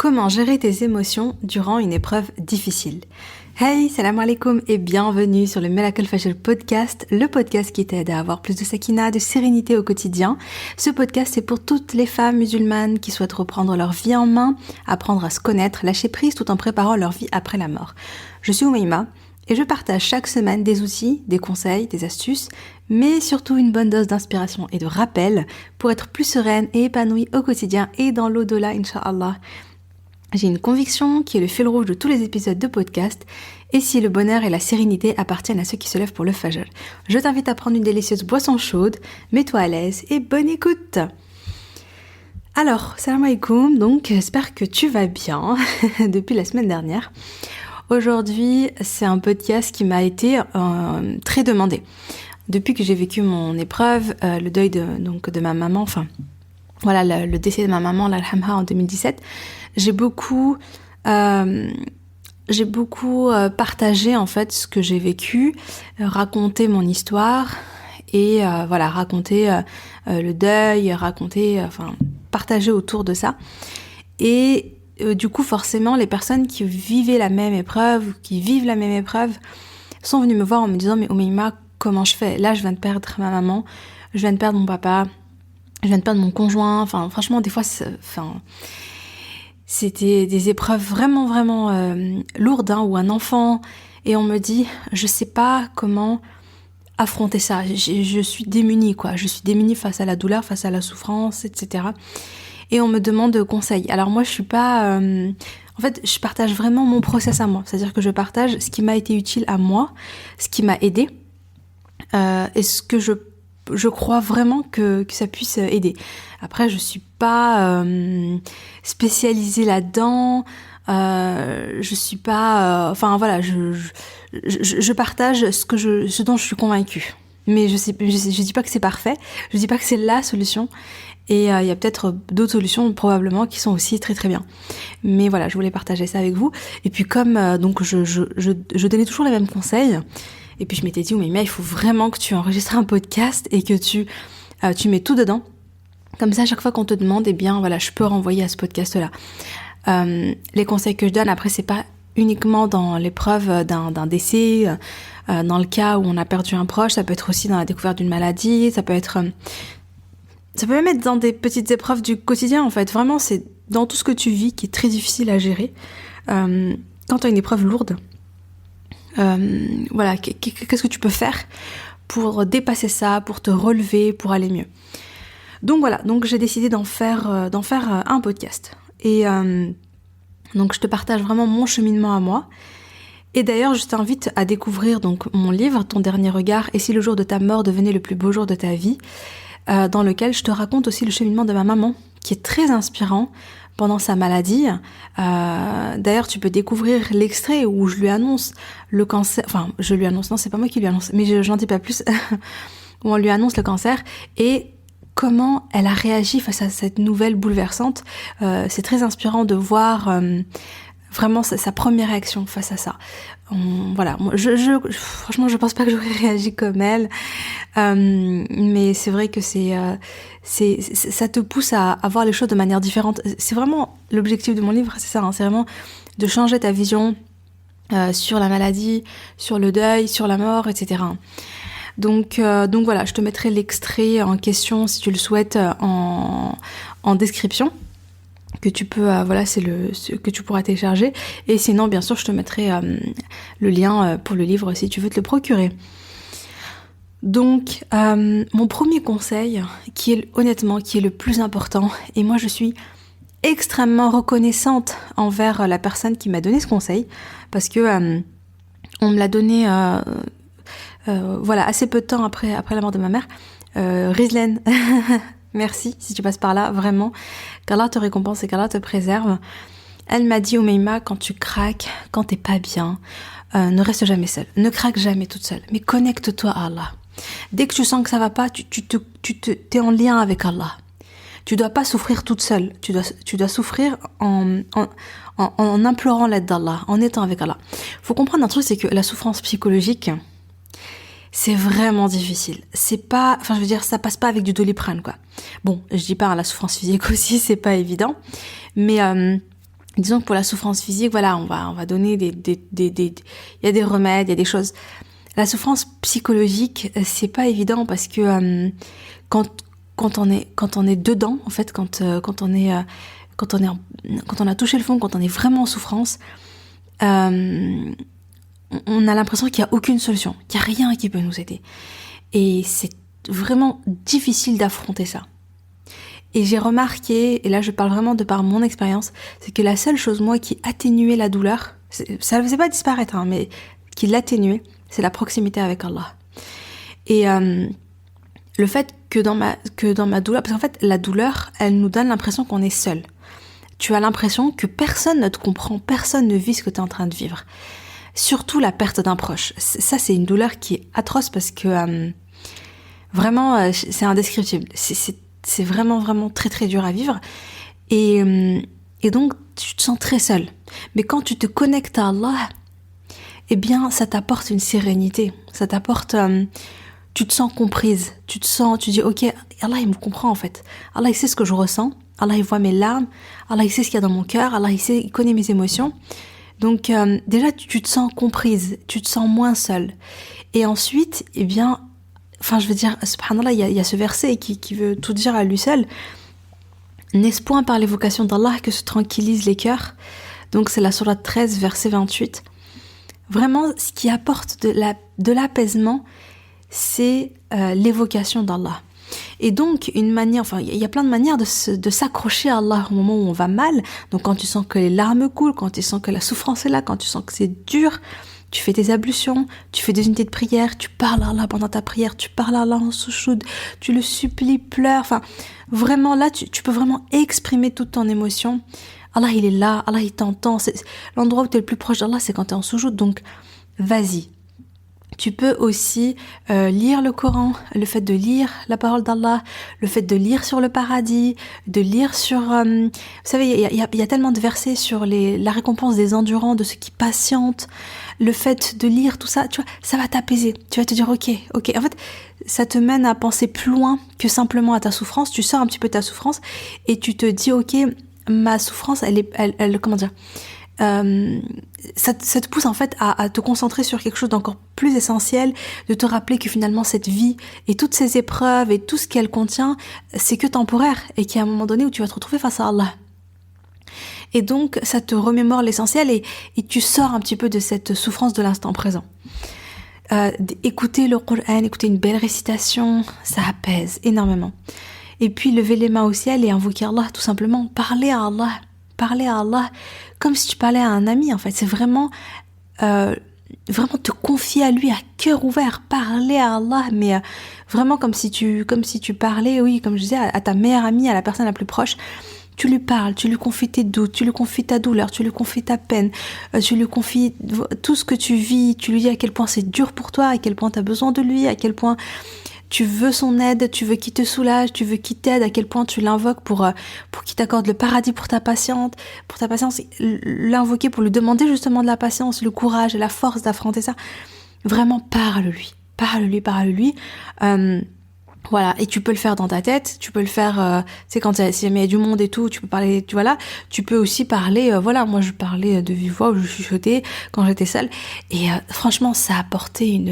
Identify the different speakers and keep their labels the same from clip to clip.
Speaker 1: Comment gérer tes émotions durant une épreuve difficile? Hey, salam alaikum et bienvenue sur le Miracle Fajr Podcast, le podcast qui t'aide à avoir plus de sakina, de sérénité au quotidien. Ce podcast, c'est pour toutes les femmes musulmanes qui souhaitent reprendre leur vie en main, apprendre à se connaître, lâcher prise tout en préparant leur vie après la mort. Je suis Oumaima et je partage chaque semaine des outils, des conseils, des astuces, mais surtout une bonne dose d'inspiration et de rappel pour être plus sereine et épanouie au quotidien et dans l'au-delà, Inch'Allah. J'ai une conviction qui est le fil rouge de tous les épisodes de podcast, et si le bonheur et la sérénité appartiennent à ceux qui se lèvent pour le fajr. Je t'invite à prendre une délicieuse boisson chaude, mets-toi à l'aise et bonne écoute. Alors, salam alaikum, donc j'espère que tu vas bien depuis la semaine dernière. Aujourd'hui, c'est un podcast qui m'a été très demandé. Depuis que j'ai vécu mon épreuve, le deuil de ma maman, voilà, le décès de ma maman, l'Alhamha, en 2017, j'ai beaucoup partagé en fait ce que j'ai vécu, raconté mon histoire et raconter le deuil, partager autour de ça. Et du coup, forcément, les personnes qui vivaient la même épreuve, qui vivent la même épreuve, sont venues me voir en me disant « Mais Oumaima, comment je fais ? Là, je viens de perdre ma maman, je viens de perdre mon papa, je viens de perdre mon conjoint. » Franchement, des fois, c'était des épreuves vraiment lourdes, ou un enfant. Et on me dit, je sais pas comment affronter ça. Je suis démunie, quoi. Je suis démunie face à la douleur, face à la souffrance, etc. Et on me demande de conseils. Alors moi, je suis pas... En fait, je partage vraiment mon process à moi. C'est-à-dire que je partage ce qui m'a été utile à moi, ce qui m'a aidé, et ce que je crois vraiment que ça puisse aider. Après, je suis pas spécialisée là-dedans. Je suis pas. Je partage ce dont je suis convaincue. Mais je dis pas que c'est parfait. Je dis pas que c'est la solution. Et il y a peut-être d'autres solutions probablement qui sont aussi très très bien. Mais voilà, je voulais partager ça avec vous. Et puis comme je donnais toujours les mêmes conseils. Et puis je m'étais dit, mais il faut vraiment que tu enregistres un podcast et que tu mets tout dedans. Comme ça, à chaque fois qu'on te demande, je peux renvoyer à ce podcast-là. Les conseils que je donne, après, c'est pas uniquement dans l'épreuve d'un décès, dans le cas où on a perdu un proche, ça peut être aussi dans la découverte d'une maladie, ça peut même être dans des petites épreuves du quotidien, en fait. Vraiment, c'est dans tout ce que tu vis qui est très difficile à gérer. Quand tu as une épreuve lourde, qu'est-ce que tu peux faire pour dépasser ça, pour te relever, pour aller mieux. Donc j'ai décidé d'en faire un podcast. Et donc je te partage vraiment mon cheminement à moi. Et d'ailleurs, je t'invite à découvrir donc mon livre, Ton dernier regard, et si le jour de ta mort devenait le plus beau jour de ta vie, dans lequel je te raconte aussi le cheminement de ma maman, qui est très inspirant pendant sa maladie. D'ailleurs, tu peux découvrir l'extrait où je lui annonce le cancer. Enfin, je lui annonce, non, c'est pas moi qui lui annonce, mais j'en dis pas plus. Où on lui annonce le cancer et comment elle a réagi face à cette nouvelle bouleversante. C'est très inspirant de voir vraiment sa première réaction face à ça. Moi, franchement, je pense pas que j'aurais réagi comme elle, mais c'est vrai que ça te pousse à voir les choses de manière différente. C'est vraiment l'objectif de mon livre, c'est ça, c'est vraiment de changer ta vision sur la maladie, sur le deuil, sur la mort, etc. Donc voilà, je te mettrai l'extrait en question si tu le souhaites en description. Que tu peux, que tu pourras télécharger. Et sinon, bien sûr, je te mettrai le lien pour le livre si tu veux te le procurer. Donc, mon premier conseil, qui est le plus important, et moi je suis extrêmement reconnaissante envers la personne qui m'a donné ce conseil, parce que on me l'a donné assez peu de temps après la mort de ma mère. Rizlen merci si tu passes par là, vraiment. Qu'Allah te récompense et qu'Allah te préserve. Elle m'a dit, Oumaima, quand tu craques, quand t'es pas bien, ne reste jamais seule. Ne craque jamais toute seule. Mais connecte-toi à Allah. Dès que tu sens que ça va pas, t'es en lien avec Allah. Tu dois pas souffrir toute seule. Tu dois souffrir en implorant l'aide d'Allah, en étant avec Allah. Faut comprendre un truc, c'est que la souffrance psychologique, c'est vraiment difficile. C'est pas, ça passe pas avec du Doliprane, quoi. Bon, je dis pas la souffrance physique aussi, c'est pas évident. Mais Disons que pour la souffrance physique, voilà, on va donner il y a des remèdes, il y a des choses. La souffrance psychologique, c'est pas évident parce que quand quand on est dedans, en fait, quand on a touché le fond, quand on est vraiment en souffrance, on a l'impression qu'il y a aucune solution, qu'il y a rien qui peut nous aider. Et c'est vraiment difficile d'affronter ça. Et j'ai remarqué, et là je parle vraiment de par mon expérience, c'est que la seule chose, moi, qui atténuait la douleur, ça ne faisait pas disparaître, hein, mais qui l'atténuait, c'est la proximité avec Allah. Et le fait que dans ma douleur, parce qu'en fait, la douleur, elle nous donne l'impression qu'on est seul. Tu as l'impression que personne ne te comprend, personne ne vit ce que tu es en train de vivre. Surtout la perte d'un proche. Ça, c'est une douleur qui est atroce parce que vraiment, c'est indescriptible. C'est vraiment, vraiment très, très dur à vivre. Et donc, tu te sens très seul. Mais quand tu te connectes à Allah, eh bien, ça t'apporte une sérénité. Ça t'apporte... tu te sens comprise. Tu dis, ok, Allah, il me comprend en fait. Allah, il sait ce que je ressens. Allah, il voit mes larmes. Allah, il sait ce qu'il y a dans mon cœur. Allah, il connaît mes émotions. Donc, déjà, tu te sens comprise. Tu te sens moins seule. Et ensuite, eh bien... Enfin, je veux dire, subhanallah, il y a ce verset qui veut tout dire à lui seul. N'est-ce point par l'évocation d'Allah que se tranquillisent les cœurs? Donc, c'est la sourate 13, verset 28. Vraiment, ce qui apporte de l'apaisement, c'est l'évocation d'Allah. Et donc, une manière, enfin, il y a plein de manières de s'accrocher à Allah au moment où on va mal. Donc, quand tu sens que les larmes coulent, quand tu sens que la souffrance est là, quand tu sens que c'est dur, tu fais tes ablutions, tu fais des unités de prière, tu parles à Allah pendant ta prière, tu parles à Allah en souchoud, tu le supplies, pleures. Enfin, vraiment là, tu peux vraiment exprimer toute ton émotion. Allah, il est là, Allah, il t'entend. L'endroit où tu es le plus proche d'Allah, c'est quand tu es en soujoud. Donc, vas-y. Tu peux aussi lire le Coran, le fait de lire la parole d'Allah, le fait de lire sur le paradis, de lire sur... vous savez, il y a tellement de versets sur la récompense des endurants, de ceux qui patientent. Le fait de lire tout ça, tu vois, ça va t'apaiser. Tu vas te dire, ok. En fait, ça te mène à penser plus loin que simplement à ta souffrance. Tu sors un petit peu de ta souffrance et tu te dis, ok, ma souffrance, elle comment dire, ça te pousse en fait à te concentrer sur quelque chose d'encore plus essentiel, de te rappeler que finalement cette vie et toutes ces épreuves et tout ce qu'elle contient, c'est que temporaire et qu'il y a un moment donné où tu vas te retrouver face à Allah. Et donc ça te remémore l'essentiel et tu sors un petit peu de cette souffrance de l'instant présent. Écouter le Coran, écouter une belle récitation, ça apaise énormément. Et puis lever les mains au ciel et invoquer Allah, tout simplement, parler à Allah comme si tu parlais à un ami en fait. C'est vraiment te confier à lui à cœur ouvert, parler à Allah, mais vraiment comme si tu parlais, oui, comme je disais, à ta meilleure amie, à la personne la plus proche. Tu lui parles, tu lui confies tes doutes, tu lui confies ta douleur, tu lui confies ta peine, tu lui confies tout ce que tu vis, tu lui dis à quel point c'est dur pour toi, à quel point tu as besoin de lui, à quel point tu veux son aide, tu veux qu'il te soulage, tu veux qu'il t'aide, à quel point tu l'invoques pour qu'il t'accorde le paradis pour ta patience, l'invoquer pour lui demander justement de la patience, le courage et la force d'affronter ça. Vraiment, parle-lui. Voilà, et tu peux le faire dans ta tête, tu peux le faire, tu sais, si jamais il y a du monde et tout, tu peux parler, tu peux aussi parler, moi je parlais de vive voix, je chuchotais quand j'étais seule, et franchement, ça a apporté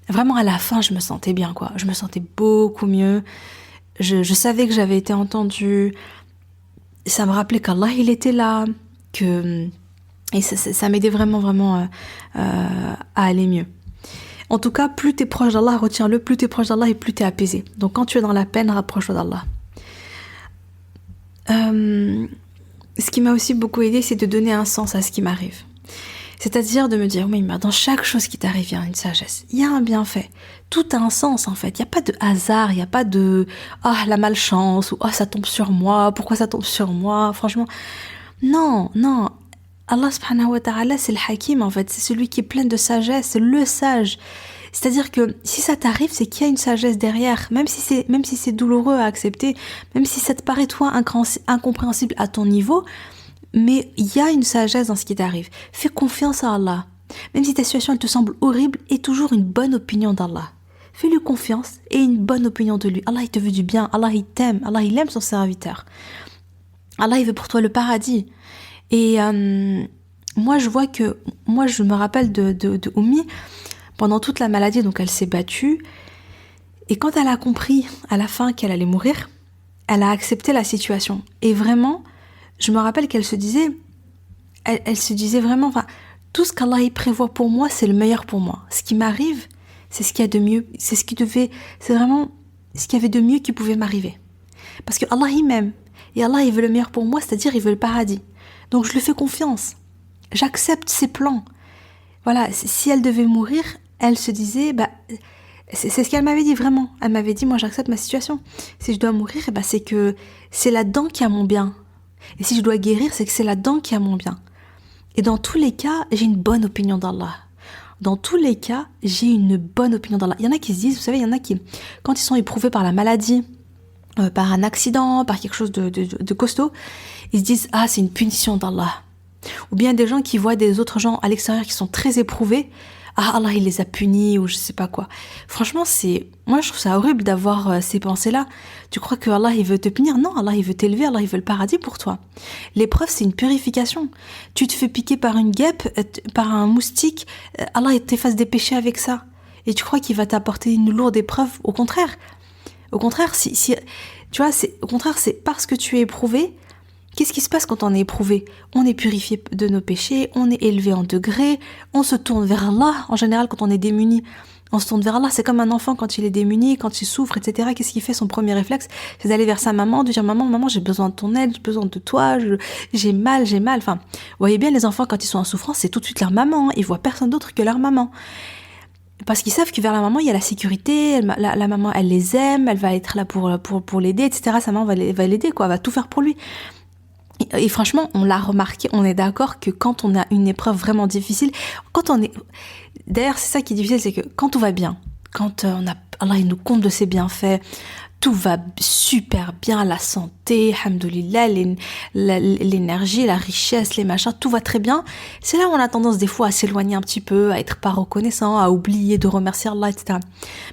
Speaker 1: vraiment à la fin, je me sentais bien, quoi, je me sentais beaucoup mieux, je savais que j'avais été entendue, ça me rappelait qu'Allah, il était là, et ça m'aidait vraiment, vraiment à aller mieux. En tout cas, plus t'es proche d'Allah, retiens-le, plus t'es proche d'Allah et plus t'es apaisé. Donc quand tu es dans la peine, rapproche-toi d'Allah. Ce qui m'a aussi beaucoup aidé, c'est de donner un sens à ce qui m'arrive. C'est-à-dire de me dire, oui, mais dans chaque chose qui t'arrive, il y a une sagesse, il y a un bienfait. Tout a un sens en fait, il n'y a pas de hasard, il n'y a pas de « ah, la malchance » ou « ah, ça tombe sur moi, pourquoi ça tombe sur moi ?» Franchement, non. Allah subhanahu wa ta'ala, c'est le hakim en fait, c'est celui qui est plein de sagesse, c'est le sage. C'est-à-dire que si ça t'arrive, c'est qu'il y a une sagesse derrière, même si c'est douloureux à accepter, même si ça te paraît toi incompréhensible à ton niveau, mais il y a une sagesse dans ce qui t'arrive. Fais confiance à Allah. Même si ta situation elle te semble horrible, aie toujours une bonne opinion d'Allah. Fais-lui confiance et une bonne opinion de lui. Allah il te veut du bien, Allah il t'aime, Allah il aime son serviteur. Allah il veut pour toi le paradis. Et moi, je me rappelle de Oumi, pendant toute la maladie, donc elle s'est battue. Et quand elle a compris à la fin qu'elle allait mourir, elle a accepté la situation. Et vraiment, je me rappelle qu'elle se disait, elle se disait vraiment, enfin, tout ce qu'Allah y prévoit pour moi, c'est le meilleur pour moi. Ce qui m'arrive, c'est ce qu'il y a de mieux, c'est vraiment ce qu'il y avait de mieux qui pouvait m'arriver. Parce que Allah il m'aime. Et Allah il veut le meilleur pour moi, c'est-à-dire il veut le paradis. Donc je lui fais confiance. J'accepte ses plans. Voilà, si elle devait mourir, elle se disait, c'est ce qu'elle m'avait dit vraiment. Elle m'avait dit, moi j'accepte ma situation. Si je dois mourir, c'est que c'est là-dedans qu'il y a mon bien. Et si je dois guérir, c'est que c'est là-dedans qu'il y a mon bien. Et dans tous les cas, j'ai une bonne opinion d'Allah. Dans tous les cas, j'ai une bonne opinion d'Allah. Il y en a qui se disent, vous savez, il y en a qui, quand ils sont éprouvés par la maladie, par un accident, par quelque chose de costaud, ils se disent, ah, c'est une punition d'Allah. Ou bien des gens qui voient des autres gens à l'extérieur qui sont très éprouvés, ah, Allah, il les a punis, ou je sais pas quoi. Franchement, moi, je trouve ça horrible d'avoir ces pensées-là. Tu crois que Allah, il veut te punir? Non, Allah, il veut t'élever, Allah, il veut le paradis pour toi. L'épreuve, c'est une purification. Tu te fais piquer par une guêpe, par un moustique, Allah, il t'efface des péchés avec ça. Et tu crois qu'il va t'apporter une lourde épreuve? Au contraire, tu vois, au contraire, c'est parce que tu es éprouvé. Qu'est-ce qui se passe quand on est éprouvé? On est purifié de nos péchés, on est élevé en degrés, on se tourne vers Allah. En général, quand on est démuni, on se tourne vers Allah. C'est comme un enfant quand il est démuni, quand il souffre, etc. Qu'est-ce qu'il fait? Son premier réflexe, c'est d'aller vers sa maman, de dire maman, j'ai besoin de ton aide, j'ai besoin de toi, j'ai mal. Enfin, vous voyez bien, les enfants, quand ils sont en souffrance, c'est tout de suite leur maman. Ils voient personne d'autre que leur maman. Parce qu'ils savent que vers la maman, il y a la sécurité, la maman, elle les aime, elle va être là pour l'aider, etc. Sa maman va l'aider, quoi, va tout faire pour lui. Et franchement, on l'a remarqué, on est d'accord que quand on a une épreuve vraiment difficile, d'ailleurs, c'est ça qui est difficile, c'est que quand tout va bien, quand Allah il nous comble de ses bienfaits, tout va super bien, la santé, alhamdoulilah, l'énergie, la richesse, les machins, tout va très bien. C'est là où on a tendance des fois à s'éloigner un petit peu, à être pas reconnaissant, à oublier de remercier Allah, etc.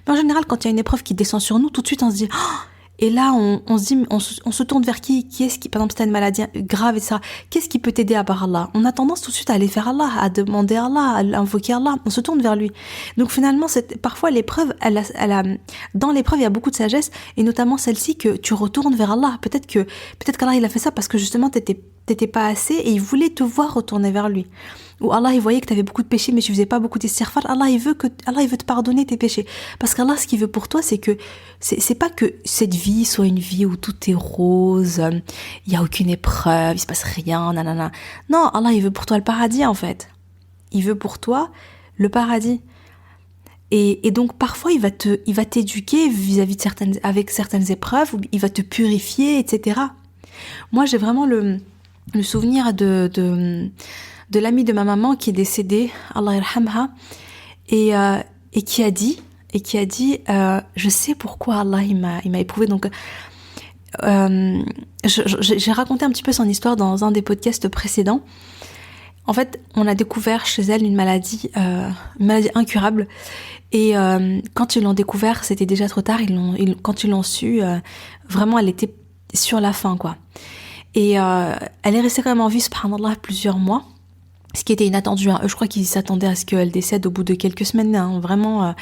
Speaker 1: Mais en général, quand il y a une épreuve qui descend sur nous, tout de suite on se dit et là, on se dit, on se tourne vers qui est-ce qui, par exemple, si t'as une maladie grave, etc. Qu'est-ce qui peut t'aider à part Allah? On a tendance tout de suite à aller vers Allah, à demander à Allah, à invoquer Allah. On se tourne vers lui. Donc finalement, parfois l'épreuve, dans l'épreuve, il y a beaucoup de sagesse, et notamment celle-ci que tu retournes vers Allah. Peut-être qu'Allah, il a fait ça parce que justement, t'étais pas assez, et il voulait te voir retourner vers lui. Ou Allah, il voyait que tu avais beaucoup de péchés, mais tu faisais pas beaucoup d'istighfar. Allah, il veut te pardonner tes péchés. Parce qu'Allah, ce qu'il veut pour toi, c'est que, c'est pas que cette vie soit une vie où tout est rose, il y a aucune épreuve, il se passe rien, nanana. Non, Allah, il veut pour toi le paradis, en fait. Il veut pour toi le paradis. Et donc, parfois, il va t'éduquer vis-à-vis avec certaines épreuves, ou il va te purifier, etc. Moi, j'ai vraiment le souvenir de l'ami de ma maman qui est décédée, Allah yarhamha, et qui a dit, je sais pourquoi Allah il m'a éprouvée. Donc j'ai raconté un petit peu son histoire dans un des podcasts précédents. En fait, on a découvert chez elle une maladie incurable, et quand ils l'ont découvert, c'était déjà trop tard. Quand ils l'ont su, vraiment, elle était sur la fin, quoi. Et elle est restée quand même en vie, subhanallah, plusieurs mois. Ce qui était inattendu, hein. Je crois qu'ils s'attendaient à ce qu'elle décède au bout de quelques semaines, hein, vraiment.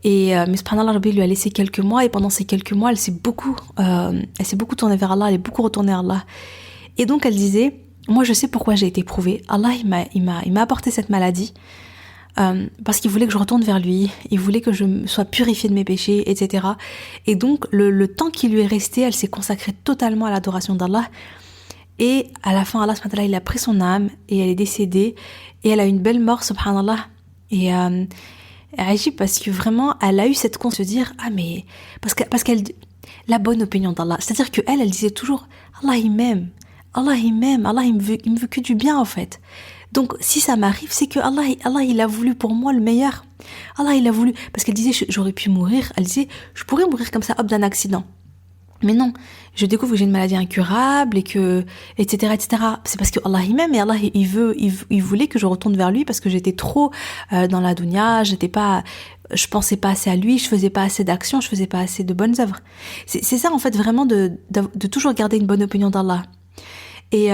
Speaker 1: Mais subhanallah, Rabbi lui a laissé quelques mois, et pendant ces quelques mois, elle s'est beaucoup tournée vers Allah, elle est beaucoup retournée à Allah. Et donc elle disait, moi je sais pourquoi j'ai été éprouvée. Allah il m'a apporté cette maladie parce qu'il voulait que je retourne vers lui, il voulait que je sois purifiée de mes péchés, etc. Et donc le temps qui lui est resté, elle s'est consacrée totalement à l'adoration d'Allah. Et à la fin, Allah subhanahu wa ta'ala, il a pris son âme, et elle est décédée, et elle a une belle mort, subhanallah. Et agib, parce que vraiment, elle a eu cette conscience de dire, mais parce qu'elle, la bonne opinion d'Allah. C'est-à-dire que elle disait toujours, Allah il m'aime, Allah il me veut que du bien, en fait. Donc si ça m'arrive, c'est que Allah il a voulu pour moi le meilleur. Allah il a voulu, parce qu'elle disait, j'aurais pu mourir, elle disait, je pourrais mourir comme ça, hop, d'un accident. Mais non, je découvre que j'ai une maladie incurable, et que, etc., etc. C'est parce que Allah il m'aime, et Allah il voulait que je retourne vers lui, parce que j'étais trop dans la dunya, je pensais pas assez à lui, je faisais pas assez d'actions, je faisais pas assez de bonnes œuvres. C'est ça, en fait, vraiment de toujours garder une bonne opinion d'Allah. Et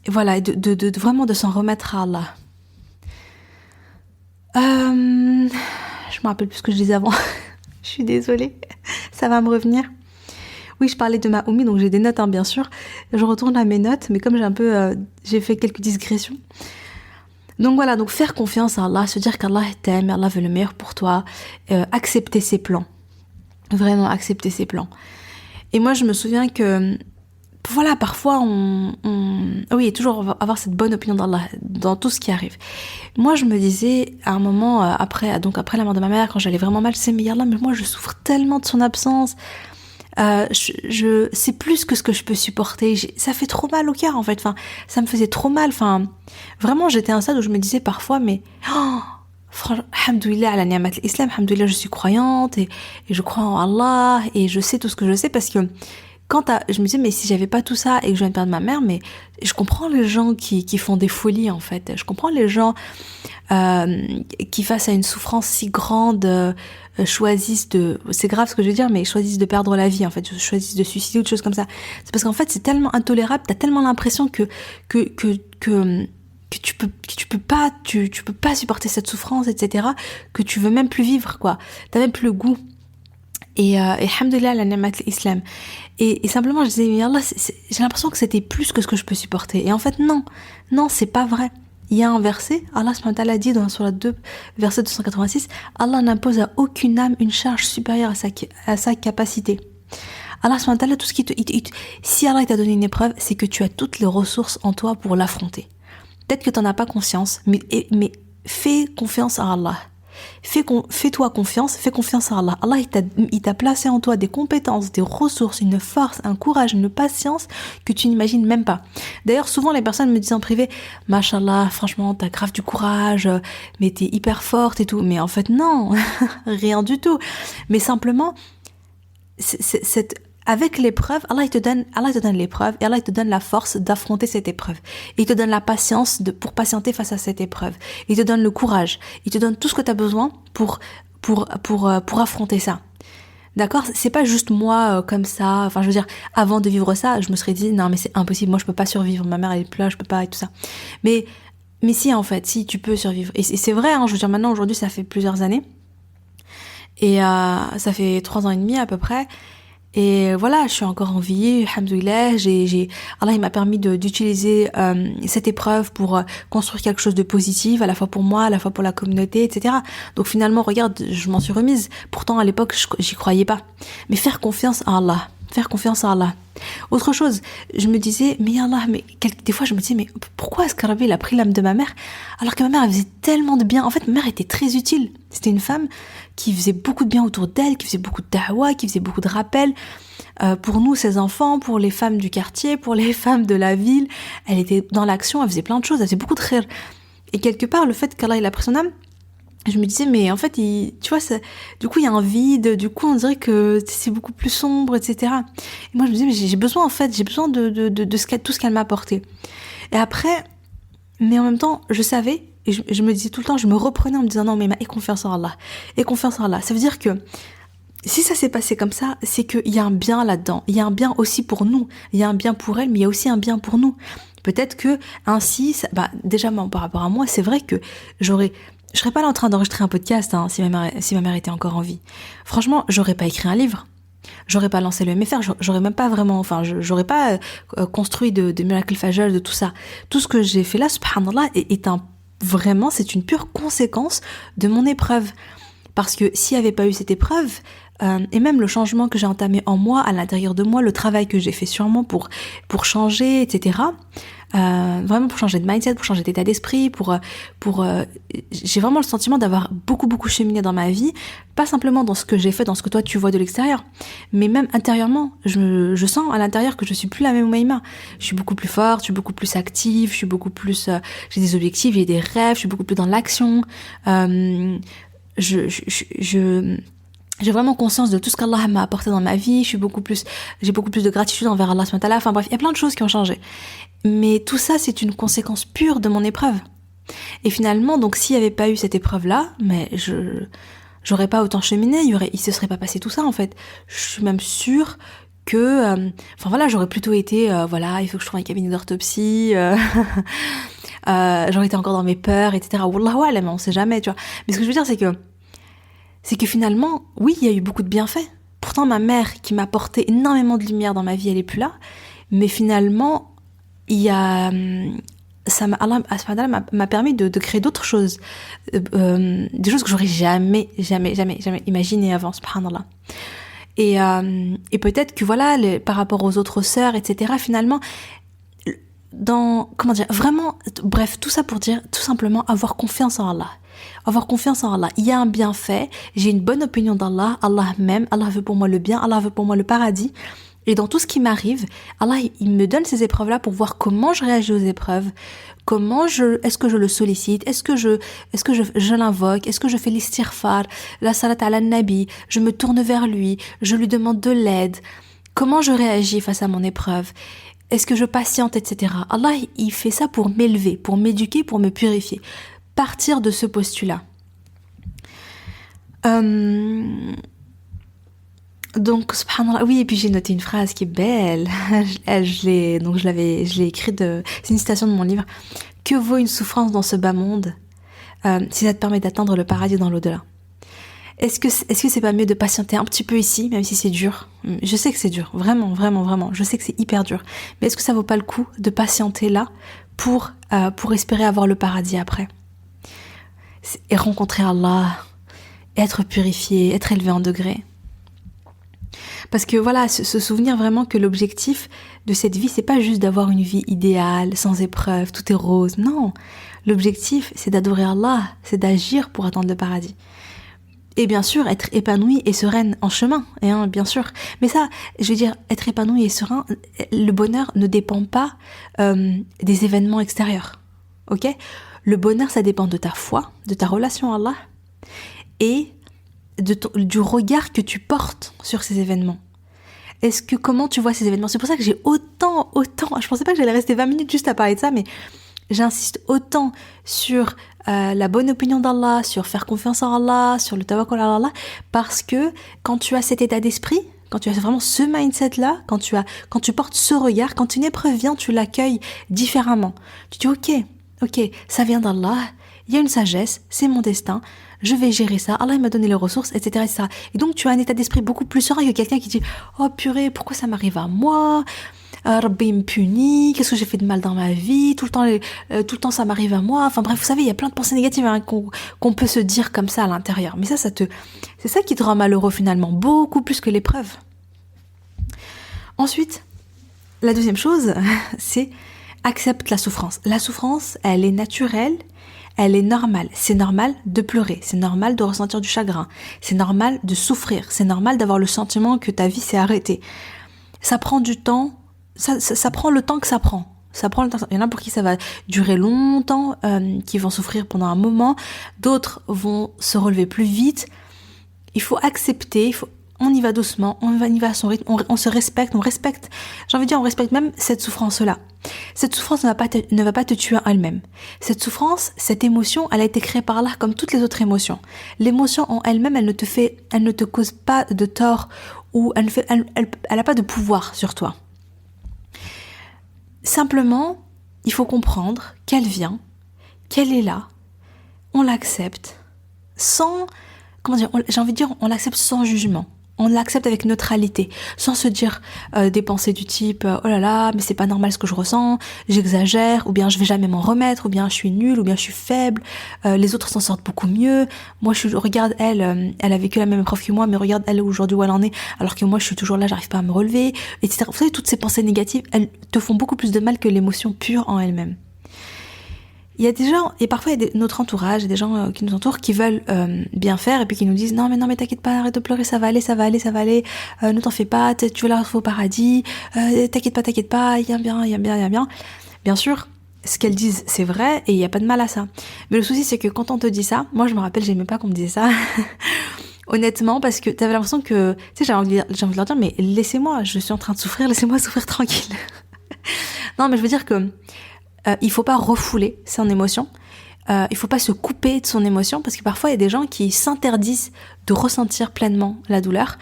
Speaker 1: voilà, et de vraiment de s'en remettre à Allah. Je me rappelle plus ce que je disais avant. Je suis désolée, ça va me revenir. Oui, je parlais de ma Oumi, donc j'ai des notes, bien sûr. Je retourne à mes notes, mais comme j'ai fait quelques digressions. Donc voilà, donc faire confiance à Allah, se dire qu'Allah t'aime, Allah veut le meilleur pour toi, accepter ses plans. Vraiment accepter ses plans. Et moi, je me souviens que, voilà, parfois, oui, toujours avoir cette bonne opinion d'Allah dans tout ce qui arrive. Moi, je me disais, à un moment, après la mort de ma mère, quand j'allais vraiment mal, je disais, mais Allah, mais moi, je souffre tellement de son absence. C'est plus que ce que je peux supporter. Ça fait trop mal au cœur, en fait. Enfin, ça me faisait trop mal. Enfin, vraiment, j'étais à un stade où je me disais parfois, mais, franchement, alhamdoulilah, ala ni'mat l'islam, alhamdoulilah, je suis croyante et je crois en Allah et je sais tout ce que je sais parce que je me disais, mais si j'avais pas tout ça et que je viens de perdre ma mère, mais je comprends les gens qui font des folies, en fait. Je comprends les gens, qui face à une souffrance si grande, c'est grave ce que je veux dire, mais choisissent de perdre la vie, en fait, choisissent de suicider ou des choses comme ça. C'est parce qu'en fait, c'est tellement intolérable, t'as tellement l'impression que tu peux pas supporter cette souffrance, etc., que tu veux même plus vivre, quoi. T'as même plus le goût. Et alhamdoulilah, la ni'mat l'islam. Et simplement, je disais, mais Allah, j'ai l'impression que c'était plus que ce que je peux supporter. Et en fait, non, c'est pas vrai. Il y a un verset, Allah subhanahu wa ta'ala dit dans la sourate 2, verset 286, Allah n'impose à aucune âme une charge supérieure à sa capacité. Allah subhanahu wa ta'ala, tout ce si Allah t'a donné une épreuve, c'est que tu as toutes les ressources en toi pour l'affronter. Peut-être que t'en as pas conscience, mais fais confiance à Allah. Fais-toi confiance, fais confiance à Allah. Allah, il t'a placé en toi des compétences, des ressources, une force, un courage, une patience que tu n'imagines même pas. D'ailleurs, souvent les personnes me disent en privé, Mashallah, franchement, t'as grave du courage, mais t'es hyper forte et tout. Mais en fait, non, rien du tout. Mais simplement, avec l'épreuve, Allah il te donne l'épreuve et Allah il te donne la force d'affronter cette épreuve. Et il te donne la patience pour patienter face à cette épreuve. Il te donne le courage. Il te donne tout ce que tu as besoin pour affronter ça. D'accord ? C'est pas juste moi comme ça. Enfin, je veux dire, avant de vivre ça, je me serais dit non mais c'est impossible. Moi je peux pas survivre. Ma mère elle est là, je peux pas et tout ça. Mais si en fait, si tu peux survivre. Et c'est vrai. Je veux dire maintenant aujourd'hui ça fait plusieurs années et ça fait 3 ans et demi à peu près. Et voilà, je suis encore en vie, alhamdoulilah, Allah il m'a permis d'utiliser cette épreuve pour construire quelque chose de positif, à la fois pour moi, à la fois pour la communauté, etc. Donc finalement, regarde, je m'en suis remise. Pourtant, à l'époque, j'y croyais pas. Mais faire confiance à Allah. Autre chose, je me disais, mais Allah, des fois je me disais, mais pourquoi est-ce qu'Arabie il a pris l'âme de ma mère alors que ma mère elle faisait tellement de bien. En fait, ma mère était très utile. C'était une femme qui faisait beaucoup de bien autour d'elle, qui faisait beaucoup de da'wa, qui faisait beaucoup de rappels pour nous, ses enfants, pour les femmes du quartier, pour les femmes de la ville. Elle était dans l'action, elle faisait plein de choses, elle faisait beaucoup de khir. Et quelque part, le fait qu'Allah il a pris son âme, je me disais, mais en fait, tu vois, du coup, il y a un vide, du coup, on dirait que c'est beaucoup plus sombre, etc. Et moi, je me disais, mais j'ai besoin de tout ce qu'elle m'a apporté. Et après, mais en même temps, je savais, et je me disais tout le temps, je me reprenais en me disant, non, mais aie confiance en Allah. Aie confiance en Allah. Ça veut dire que, si ça s'est passé comme ça, c'est qu'il y a un bien là-dedans. Il y a un bien aussi pour nous. Il y a un bien pour elle, mais il y a aussi un bien pour nous. Peut-être que, ainsi, déjà, par rapport à moi, c'est vrai que je serais pas là en train d'enregistrer un podcast si ma mère était encore en vie. Franchement, j'aurais pas écrit un livre. J'aurais pas lancé le MFR. J'aurais même pas vraiment... j'aurais pas construit de Miracle Fajr, de tout ça. Tout ce que j'ai fait là, subhanallah, vraiment, c'est une pure conséquence de mon épreuve. Parce que s'il n'y avait pas eu cette épreuve, et même le changement que j'ai entamé en moi, à l'intérieur de moi, le travail que j'ai fait sur moi pour changer, etc., vraiment pour changer de mindset, pour changer d'état d'esprit, j'ai vraiment le sentiment d'avoir beaucoup cheminé dans ma vie, pas simplement dans ce que j'ai fait, dans ce que toi tu vois de l'extérieur, mais même intérieurement, je sens à l'intérieur que je suis plus la même Oumaima. Je suis beaucoup plus forte, je suis beaucoup plus active, je suis beaucoup plus, j'ai des objectifs, j'ai des rêves, je suis beaucoup plus dans l'action, j'ai vraiment conscience de tout ce qu'Allah m'a apporté dans ma vie, j'ai beaucoup plus de gratitude envers Allah subhanahu wa ta'ala. Enfin bref, il y a plein de choses qui ont changé. Mais tout ça, c'est une conséquence pure de mon épreuve. Et finalement, donc s'il n'y avait pas eu cette épreuve-là, mais j'aurais pas autant cheminé, il se serait pas passé tout ça en fait. Je suis même sûre que, enfin voilà, j'aurais plutôt été, voilà, il faut que je trouve un cabinet d'orthopsie, j'aurais été encore dans mes peurs, etc. Wallahu alam, on sait jamais, tu vois. Mais ce que je veux dire, c'est que finalement, oui, il y a eu beaucoup de bienfaits. Pourtant, ma mère, qui m'a apporté énormément de lumière dans ma vie, elle est plus là. Mais finalement, il y a, Allah m'a permis de créer d'autres choses, des choses que j'aurais jamais imaginé avant, subhanallah. Et peut-être que voilà, par rapport aux autres sœurs, etc., finalement, comment dire, vraiment, bref, tout ça pour dire, tout simplement, avoir confiance en Allah. Avoir confiance en Allah. Il y a un bienfait, j'ai une bonne opinion d'Allah, Allah m'aime, Allah veut pour moi le bien, Allah veut pour moi le paradis. Et dans tout ce qui m'arrive, Allah, il me donne ces épreuves-là pour voir comment je réagis aux épreuves, est-ce que je le sollicite, est-ce que je l'invoque, est-ce que je fais l'istighfar, la salat ala nabi, je me tourne vers lui, je lui demande de l'aide, comment je réagis face à mon épreuve, est-ce que je patiente, etc. Allah, il fait ça pour m'élever, pour m'éduquer, pour me purifier. Partir de ce postulat. Donc, subhanallah, oui, et puis j'ai noté une phrase qui est belle. Je l'ai écrite, c'est une citation de mon livre. Que vaut une souffrance dans ce bas monde, si ça te permet d'atteindre le paradis dans l'au-delà? Est-ce que c'est pas mieux de patienter un petit peu ici, même si c'est dur? Je sais que c'est dur, vraiment, vraiment, vraiment. Je sais que c'est hyper dur. Mais est-ce que ça vaut pas le coup de patienter là pour espérer avoir le paradis après? Et rencontrer Allah, être purifié, être élevé en degrés. Parce que voilà, se souvenir vraiment que l'objectif de cette vie, c'est pas juste d'avoir une vie idéale, sans épreuves, tout est rose. Non, l'objectif, c'est d'adorer Allah, c'est d'agir pour atteindre le paradis. Et bien sûr, être épanouie et sereine en chemin, bien sûr. Mais ça, je veux dire, être épanouie et serein, le bonheur ne dépend pas des événements extérieurs. Ok ? Le bonheur, ça dépend de ta foi, de ta relation à Allah et du regard que tu portes sur ces événements. Comment tu vois ces événements? C'est pour ça que j'ai autant, je pensais pas que j'allais rester 20 minutes juste à parler de ça, mais j'insiste autant sur la bonne opinion d'Allah, sur faire confiance en Allah, sur le tawakkul à Allah, parce que quand tu as cet état d'esprit, quand tu as vraiment ce mindset-là, quand tu portes ce regard, quand une épreuve vient, tu l'accueilles différemment. Tu dis ok, ça vient d'Allah, il y a une sagesse, c'est mon destin, je vais gérer ça, Allah m'a donné les ressources, etc., etc. Et donc tu as un état d'esprit beaucoup plus serein que quelqu'un qui dit « Oh purée, pourquoi ça m'arrive à moi ? Rabbi me punit, qu'est-ce que j'ai fait de mal dans ma vie ? Tout le temps ça m'arrive à moi. » Enfin bref, vous savez, il y a plein de pensées négatives qu'on peut se dire comme ça à l'intérieur. Mais c'est ça qui te rend malheureux finalement, beaucoup plus que l'épreuve. Ensuite, la deuxième chose, c'est accepte la souffrance. La souffrance, elle est naturelle, elle est normale. C'est normal de pleurer, c'est normal de ressentir du chagrin, c'est normal de souffrir, c'est normal d'avoir le sentiment que ta vie s'est arrêtée. Ça prend du temps, ça prend le temps que ça prend. Il y en a pour qui ça va durer longtemps, qui vont souffrir pendant un moment, d'autres vont se relever plus vite. Il faut accepter, on y va doucement, on y va à son rythme, on se respecte, j'ai envie de dire, on respecte même cette souffrance-là. Cette souffrance ne va pas te tuer en elle-même. Cette souffrance, cette émotion, elle a été créée par Allah comme toutes les autres émotions. L'émotion en elle-même, elle ne te cause pas de tort ou elle a pas de pouvoir sur toi. Simplement, il faut comprendre qu'elle vient, qu'elle est là, on l'accepte sans, on l'accepte sans jugement. On l'accepte avec neutralité, sans se dire des pensées du type oh là là, mais c'est pas normal ce que je ressens, j'exagère, ou bien je vais jamais m'en remettre, ou bien je suis nulle, ou bien je suis faible, les autres s'en sortent beaucoup mieux, moi regarde elle a vécu la même épreuve que moi, mais regarde elle aujourd'hui où elle en est, alors que moi je suis toujours là, j'arrive pas à me relever, etc. Vous savez, toutes ces pensées négatives, elles te font beaucoup plus de mal que l'émotion pure en elle-même. Il y a des gens, et parfois il y a notre entourage, des gens qui nous entourent, qui veulent bien faire et puis qui nous disent non mais t'inquiète pas, arrête de pleurer, ça va aller, ne t'en fais pas, tu vas là au paradis, t'inquiète pas, il y a bien. Bien sûr, ce qu'elles disent c'est vrai et il y a pas de mal à ça. Mais le souci c'est que quand on te dit ça, moi je me rappelle, j'aimais pas qu'on me disait ça. Honnêtement, parce que t'avais l'impression que, tu sais, j'ai envie de leur dire mais laissez-moi, je suis en train de souffrir, laissez-moi souffrir tranquille. Non mais je veux dire que il faut pas refouler son émotion, il faut pas se couper de son émotion, parce que parfois il y a des gens qui s'interdisent de ressentir pleinement la douleur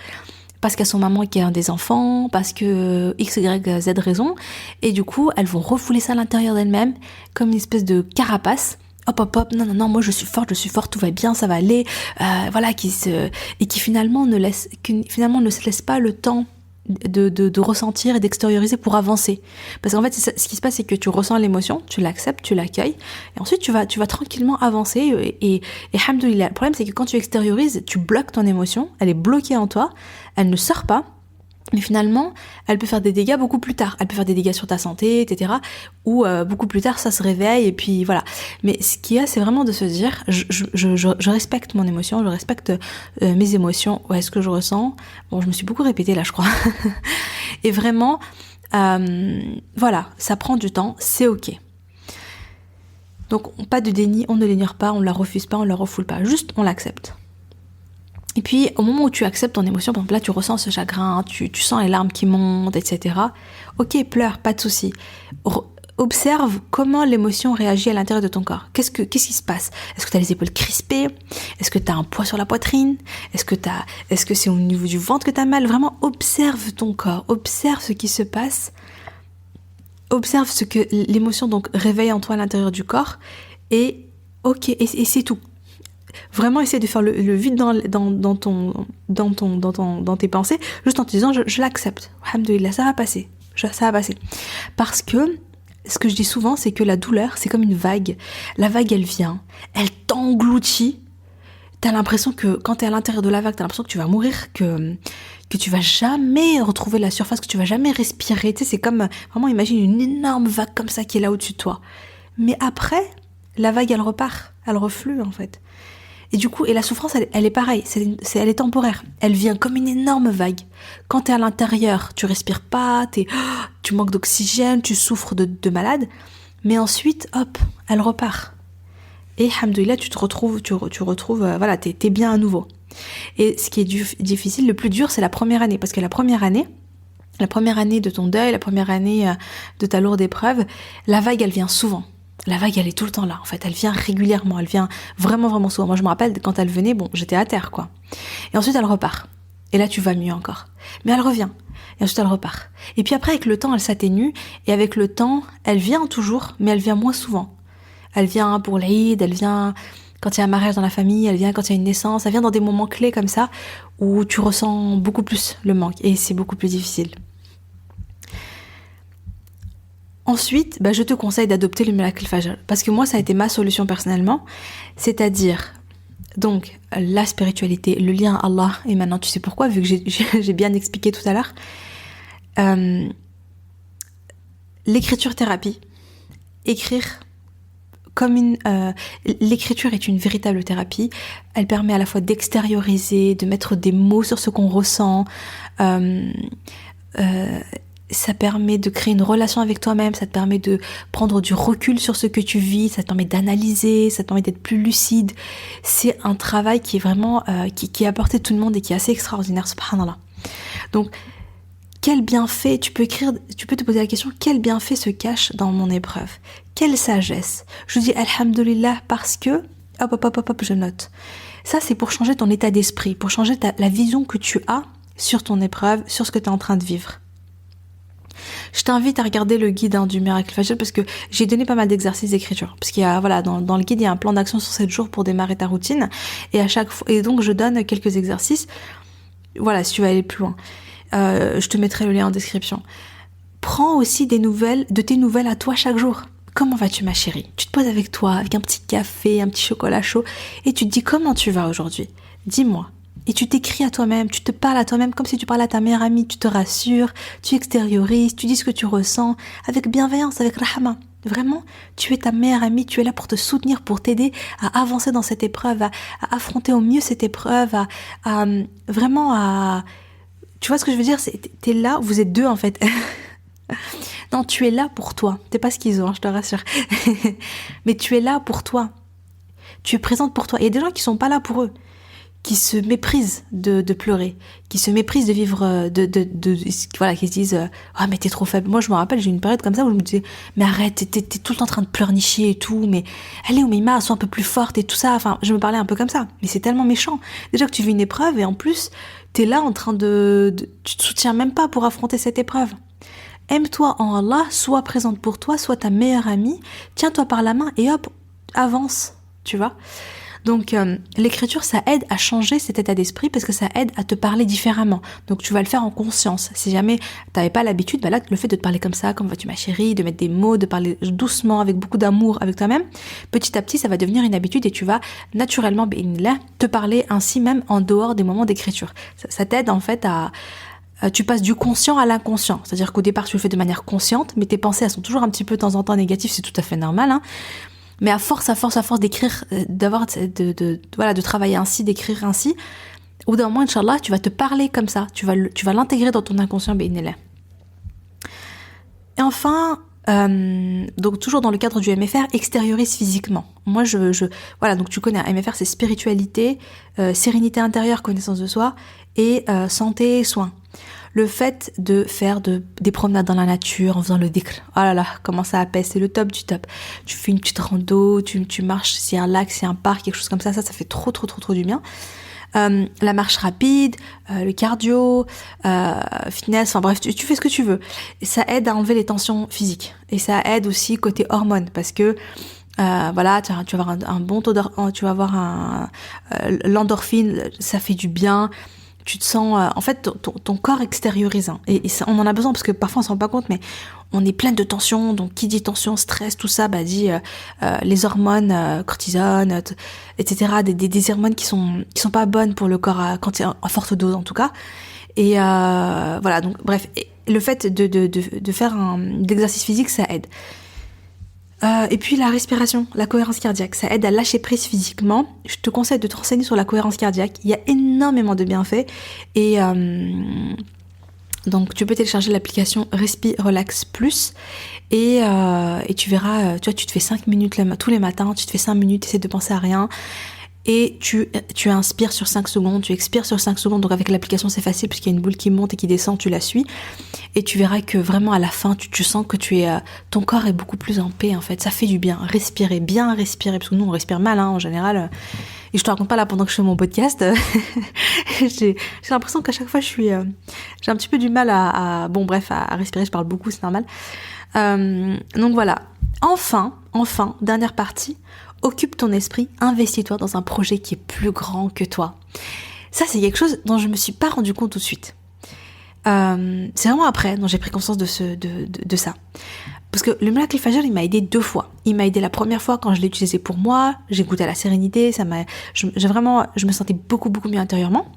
Speaker 1: parce qu'elles sont maman et qu'il y a des enfants, parce que X, Y, Z raison. Et du coup, elles vont refouler ça à l'intérieur d'elles-mêmes, comme une espèce de carapace. Hop, hop, hop, non, moi je suis forte, tout va bien, ça va aller. Voilà, et qui finalement ne se laisse pas le temps de ressentir et d'extérioriser pour avancer. Parce qu'en fait, ce qui se passe, c'est que tu ressens l'émotion, tu l'acceptes, tu l'accueilles, et ensuite tu vas tranquillement avancer, et alhamdoulilah. Le problème, c'est que quand tu extériorises, tu bloques ton émotion, elle est bloquée en toi, elle ne sort pas, mais finalement, elle peut faire des dégâts beaucoup plus tard. Elle peut faire des dégâts sur ta santé, etc. Ou beaucoup plus tard, ça se réveille, et puis voilà. Mais ce qu'il y a, c'est vraiment de se dire, je respecte mon émotion, je respecte mes émotions. Ouais, ce que je ressens. Bon, je me suis beaucoup répétée là, je crois. Et vraiment, voilà, ça prend du temps, c'est ok. Donc, pas de déni, on ne l'ignore pas, on la refuse pas, on la refoule pas. Juste, on l'accepte. Et puis, au moment où tu acceptes ton émotion, par exemple, là, tu ressens ce chagrin, tu sens les larmes qui montent, etc. Ok, pleure, pas de souci. Observe comment l'émotion réagit à l'intérieur de ton corps. Qu'est-ce qui se passe? Est-ce que tu as les épaules crispées? Est-ce que tu as un poids sur la poitrine? Est-ce que c'est au niveau du ventre que tu as mal? Vraiment, observe ton corps, observe ce qui se passe. Observe ce que l'émotion donc réveille en toi à l'intérieur du corps. Et ok, et c'est tout. Vraiment essayer de faire le vide dans tes pensées, juste en te disant je l'accepte. Alhamdoulilah, ça va passer. Ça va passer. Parce que ce que je dis souvent, c'est que la douleur, c'est comme une vague. La vague, elle vient, elle t'engloutit. T'as l'impression que quand t'es à l'intérieur de la vague, t'as l'impression que tu vas mourir, que tu vas jamais retrouver la surface, que tu vas jamais respirer. Tu sais, c'est comme, vraiment, imagine une énorme vague comme ça qui est là au-dessus de toi. Mais après, la vague, elle repart, elle reflue en fait. Et du coup, la souffrance, elle est pareille, elle est temporaire. Elle vient comme une énorme vague. Quand t'es à l'intérieur, tu respires pas, tu manques d'oxygène, tu souffres de malade. Mais ensuite, hop, elle repart. Et alhamdoulilah, tu retrouves, voilà, t'es bien à nouveau. Et ce qui est difficile, le plus dur, c'est la première année. Parce que la première année de ton deuil, la première année de ta lourde épreuve, la vague, elle vient souvent. La vague, elle est tout le temps là, en fait. Elle vient régulièrement, elle vient vraiment, vraiment souvent. Moi, je me rappelle, quand elle venait, bon, j'étais à terre, quoi. Et ensuite, elle repart. Et là, tu vas mieux encore. Mais elle revient. Et ensuite, elle repart. Et puis après, avec le temps, elle s'atténue. Et avec le temps, elle vient toujours, mais elle vient moins souvent. Elle vient pour l'Aïd, elle vient quand il y a un mariage dans la famille, elle vient quand il y a une naissance. Elle vient dans des moments clés comme ça, où tu ressens beaucoup plus le manque. Et c'est beaucoup plus difficile. Ensuite, je te conseille d'adopter le Malak al-Fajr, parce que moi, ça a été ma solution personnellement, c'est-à-dire, donc, la spiritualité, le lien à Allah, et maintenant tu sais pourquoi, vu que j'ai bien expliqué tout à l'heure, l'écriture thérapie, écrire comme l'écriture est une véritable thérapie, elle permet à la fois d'extérioriser, de mettre des mots sur ce qu'on ressent, ça permet de créer une relation avec toi-même, ça te permet de prendre du recul sur ce que tu vis, ça te permet d'analyser, ça te permet d'être plus lucide. C'est un travail qui est vraiment, qui est à portée de tout le monde et qui est assez extraordinaire, subhanallah. Donc, quel bienfait, tu peux te poser la question, quel bienfait se cache dans mon épreuve? Quelle sagesse? Je dis alhamdoulilah parce que, hop, je note. Ça, c'est pour changer ton état d'esprit, pour changer la vision que tu as sur ton épreuve, sur ce que tu es en train de vivre. Je t'invite à regarder le guide du Miracle Fajr parce que j'ai donné pas mal d'exercices d'écriture. Parce qu'il y a, voilà, dans le guide, il y a un plan d'action sur 7 jours pour démarrer ta routine. Et à chaque fois, et donc je donne quelques exercices. Voilà, si tu veux aller plus loin. Je te mettrai le lien en description. Prends aussi de tes nouvelles à toi chaque jour. Comment vas-tu, ma chérie? Tu te poses avec toi, avec un petit café, un petit chocolat chaud, et tu te dis comment tu vas aujourd'hui? Dis-moi. Et tu t'écris à toi-même, tu te parles à toi-même comme si tu parlais à ta meilleure amie, tu te rassures, tu extériorises, tu dis ce que tu ressens, avec bienveillance, avec rahma. Vraiment, tu es ta meilleure amie, tu es là pour te soutenir, pour t'aider à avancer dans cette épreuve, à affronter au mieux cette épreuve, vraiment. Tu vois ce que je veux dire? T'es là, vous êtes deux en fait. Non, tu es là pour toi. T'es pas schizo, je te rassure. Mais tu es là pour toi. Tu es présente pour toi. Il y a des gens qui sont pas là pour eux, qui se méprisent de pleurer, qui se méprisent de vivre, voilà, qui se disent ah mais t'es trop faible. Moi je me rappelle, j'ai eu une période comme ça où je me disais mais arrête, t'es tout le temps en train de pleurnicher et tout, mais allez Oumaima, sois un peu plus forte et tout ça. Enfin, je me parlais un peu comme ça, mais c'est tellement méchant. Déjà que tu vis une épreuve et en plus t'es là en train tu te soutiens même pas pour affronter cette épreuve. Aime-toi en Allah, sois présente pour toi, sois ta meilleure amie, tiens-toi par la main et hop, avance, tu vois. Donc l'écriture, ça aide à changer cet état d'esprit parce que ça aide à te parler différemment. Donc tu vas le faire en conscience. Si jamais t'avais pas l'habitude, bah là, le fait de te parler comme ça, comme vas-tu ma chérie, de mettre des mots, de parler doucement, avec beaucoup d'amour avec toi-même, petit à petit, ça va devenir une habitude et tu vas naturellement, te parler ainsi même en dehors des moments d'écriture. Ça t'aide en fait tu passes du conscient à l'inconscient. C'est-à-dire qu'au départ, tu le fais de manière consciente, mais tes pensées, elles sont toujours un petit peu de temps en temps négatives, c'est tout à fait normal, hein. Mais à force d'écrire, de travailler ainsi, d'écrire ainsi, au bout d'un moment, Inch'Allah, tu vas te parler comme ça. Tu vas l'intégrer dans ton inconscient, bi'idhnillah. Et enfin, donc toujours dans le cadre du MFR, extériorise physiquement. Moi, voilà, donc tu connais, un MFR, c'est spiritualité, sérénité intérieure, connaissance de soi, et santé et soins. Le fait de faire des promenades dans la nature en faisant le dhikr, oh là là, comment ça apaise, c'est le top du top. Tu fais une petite rando, tu marches, s'il y a un lac, s'il y a un parc, quelque chose comme ça fait trop du bien. La marche rapide, le cardio, fitness, enfin bref, tu fais ce que tu veux. Et ça aide à enlever les tensions physiques. Et ça aide aussi côté hormones, parce que voilà, tu vas avoir un bon taux tu vas avoir l'endorphine, ça fait du bien. Tu te sens, en fait, ton corps extériorise, hein. Et ça, on en a besoin parce que parfois on s'en rend pas compte, mais on est plein de tensions. Donc, qui dit tension, stress, tout ça, dit les hormones, cortisone, etc. Des hormones qui sont pas bonnes pour le corps quand c'est en forte dose en tout cas. Et voilà, donc bref, le fait de faire l'exercice physique, ça aide. Et puis la respiration, la cohérence cardiaque, ça aide à lâcher prise physiquement. Je te conseille de te renseigner sur la cohérence cardiaque. Il y a énormément de bienfaits. Et donc tu peux télécharger l'application Respi Relax Plus et tu verras, tu te fais 5 minutes tous les matins, tu te fais 5 minutes, tu essaies de penser à rien. Et tu inspires sur 5 secondes, tu expires sur 5 secondes. Donc avec l'application, c'est facile puisqu'il y a une boule qui monte et qui descend, tu la suis. Et tu verras que vraiment à la fin, tu sens que ton corps est beaucoup plus en paix en fait. Ça fait du bien. Bien respirer. Parce que nous, on respire mal en général. Et je te raconte pas là pendant que je fais mon podcast. j'ai l'impression qu'à chaque fois, j'ai un petit peu du mal à respirer. Je parle beaucoup, c'est normal. Donc voilà. Enfin, dernière partie. Occupe ton esprit, investis-toi dans un projet qui est plus grand que toi. Ça, c'est quelque chose dont je me suis pas rendu compte tout de suite. C'est vraiment après dont j'ai pris conscience de ça. Parce que le Miracle Fajr, il m'a aidé 2 fois. Il m'a aidé la première fois quand je l'ai utilisé pour moi, j'ai goûté à la sérénité, je me sentais beaucoup mieux intérieurement.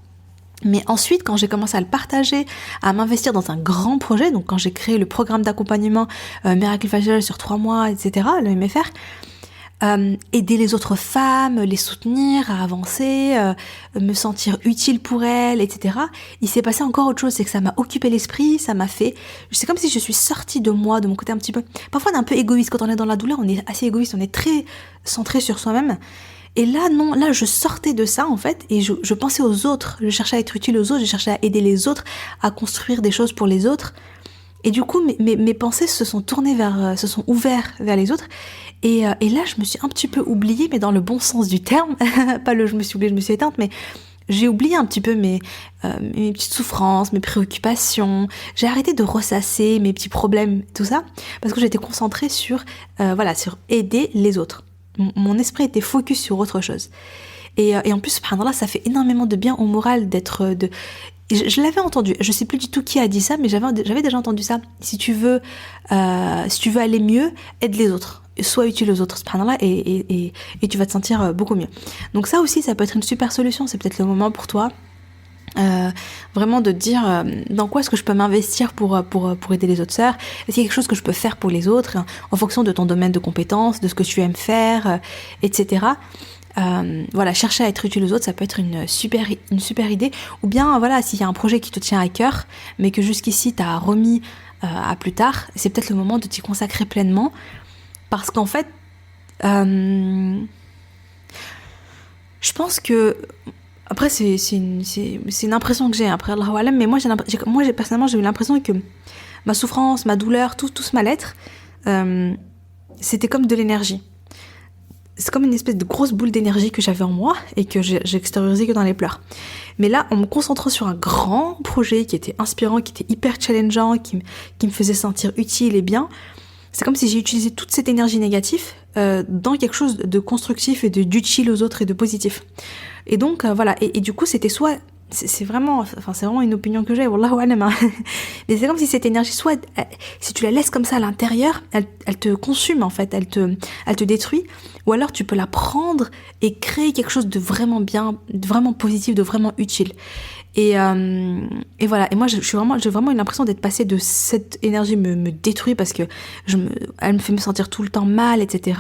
Speaker 1: Mais ensuite, quand j'ai commencé à le partager, à m'investir dans un grand projet, donc quand j'ai créé le programme d'accompagnement Miracle Fajr sur 3 mois, etc., le MFR, aider les autres femmes, les soutenir à avancer, me sentir utile pour elles, etc. Il s'est passé encore autre chose, c'est que ça m'a occupé l'esprit, c'est comme si je suis sortie de moi, de mon côté un petit peu, parfois on est un peu égoïste, quand on est dans la douleur, on est assez égoïste, on est très centré sur soi-même. Et là, non, là, je sortais de ça, en fait, et je pensais aux autres, je cherchais à être utile aux autres, je cherchais à aider les autres, à construire des choses pour les autres. Et du coup, mes pensées se sont ouvertes vers les autres. Et là, je me suis un petit peu oubliée, mais dans le bon sens du terme. Pas je me suis oubliée, je me suis éteinte, mais j'ai oublié un petit peu mes petites souffrances, mes préoccupations. J'ai arrêté de ressasser mes petits problèmes, tout ça, parce que j'étais concentrée sur aider les autres. Mon esprit était focus sur autre chose. Et en plus, subhanallah, ça fait énormément de bien au moral je l'avais entendu, je sais plus du tout qui a dit ça, mais j'avais déjà entendu ça. Si tu veux aller mieux, aide les autres. Sois utile aux autres, subhanallah, et tu vas te sentir beaucoup mieux. Donc ça aussi, ça peut être une super solution. C'est peut-être le moment pour toi vraiment de te dire dans quoi est-ce que je peux m'investir pour aider les autres sœurs. Est-ce qu'il y a quelque chose que je peux faire pour les autres en fonction de ton domaine de compétences, de ce que tu aimes faire, etc. Chercher à être utile aux autres, ça peut être une super idée. Ou bien s'il y a un projet qui te tient à cœur, mais que jusqu'ici t'as remis à plus tard, c'est peut-être le moment de t'y consacrer pleinement, parce qu'en fait, je pense que après c'est une impression que j'ai après Allahu Alam, mais moi personnellement j'ai eu l'impression que ma souffrance, ma douleur, tout ce mal-être, c'était comme de l'énergie. c'est comme une espèce de grosse boule d'énergie que j'avais en moi et que j'extériorisais que dans les pleurs. Mais là, en me concentrant sur un grand projet qui était inspirant, qui était hyper challengeant, qui me faisait sentir utile et bien, c'est comme si j'ai utilisé toute cette énergie négative dans quelque chose de constructif et d'utile aux autres et de positif. Et donc, voilà. Et du coup, c'était soit... C'est vraiment une opinion que j'ai, wallahu alam, hein. Mais c'est comme si cette énergie, soit si tu la laisses comme ça à l'intérieur, elle te consume en fait, elle te détruit, ou alors tu peux la prendre et créer quelque chose de vraiment bien, de vraiment positif, de vraiment utile. Et voilà. Et moi, j'ai vraiment eu l'impression d'être passée de cette énergie me détruit parce que elle me fait me sentir tout le temps mal, etc.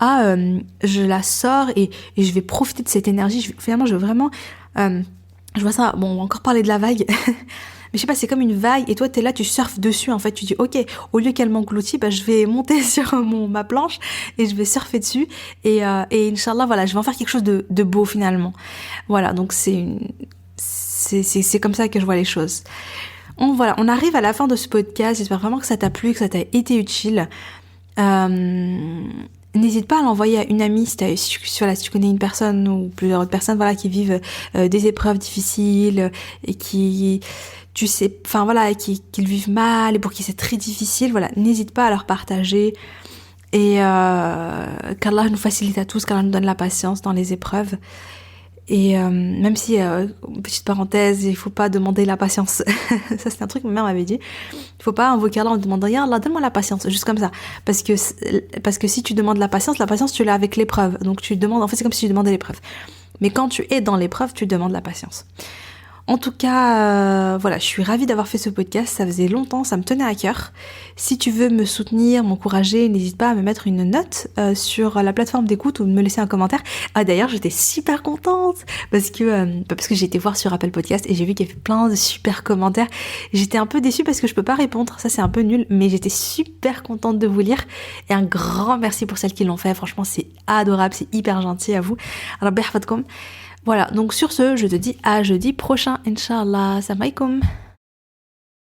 Speaker 1: à je la sors et je vais profiter de cette énergie. Finalement, je veux vraiment je vois ça, bon, on va encore parler de la vague, mais je sais pas, c'est comme une vague, et toi t'es là, tu surfes dessus, en fait, tu dis, ok, au lieu qu'elle m'engloutit, je vais monter sur ma planche, et je vais surfer dessus, et Inch'Allah, voilà, je vais en faire quelque chose de beau, finalement. Voilà, donc c'est comme ça que je vois les choses. On arrive à la fin de ce podcast, j'espère vraiment que ça t'a plu, que ça t'a été utile. N'hésite pas à l'envoyer à une amie si tu connais une personne ou plusieurs autres personnes qui vivent des épreuves difficiles et qui le vivent mal et pour qui c'est très difficile. Voilà, n'hésite pas à leur partager et qu'Allah nous facilite à tous, qu'Allah nous donne la patience dans les épreuves. Et même si, petite parenthèse, il faut pas demander la patience. Ça, c'est un truc que ma mère m'avait dit. Il faut pas invoquer Allah en demandant « Ya Allah, donne-moi la patience », juste comme ça. Parce que si tu demandes la patience, tu l'as avec l'épreuve. Donc tu demandes, en fait, c'est comme si tu demandais l'épreuve. Mais quand tu es dans l'épreuve, tu demandes la patience. En tout cas, voilà, je suis ravie d'avoir fait ce podcast, ça faisait longtemps, ça me tenait à cœur. Si tu veux me soutenir, m'encourager, n'hésite pas à me mettre une note sur la plateforme d'écoute ou me laisser un commentaire. Ah d'ailleurs, j'étais super contente parce que j'ai été voir sur Apple Podcast et j'ai vu qu'il y avait plein de super commentaires. J'étais un peu déçue parce que je peux pas répondre, ça c'est un peu nul, mais j'étais super contente de vous lire et un grand merci pour celles qui l'ont fait. Franchement, c'est adorable, c'est hyper gentil à vous. Alors, Voilà, donc sur ce, je te dis à jeudi prochain, Inch'Allah. Salam alaikum.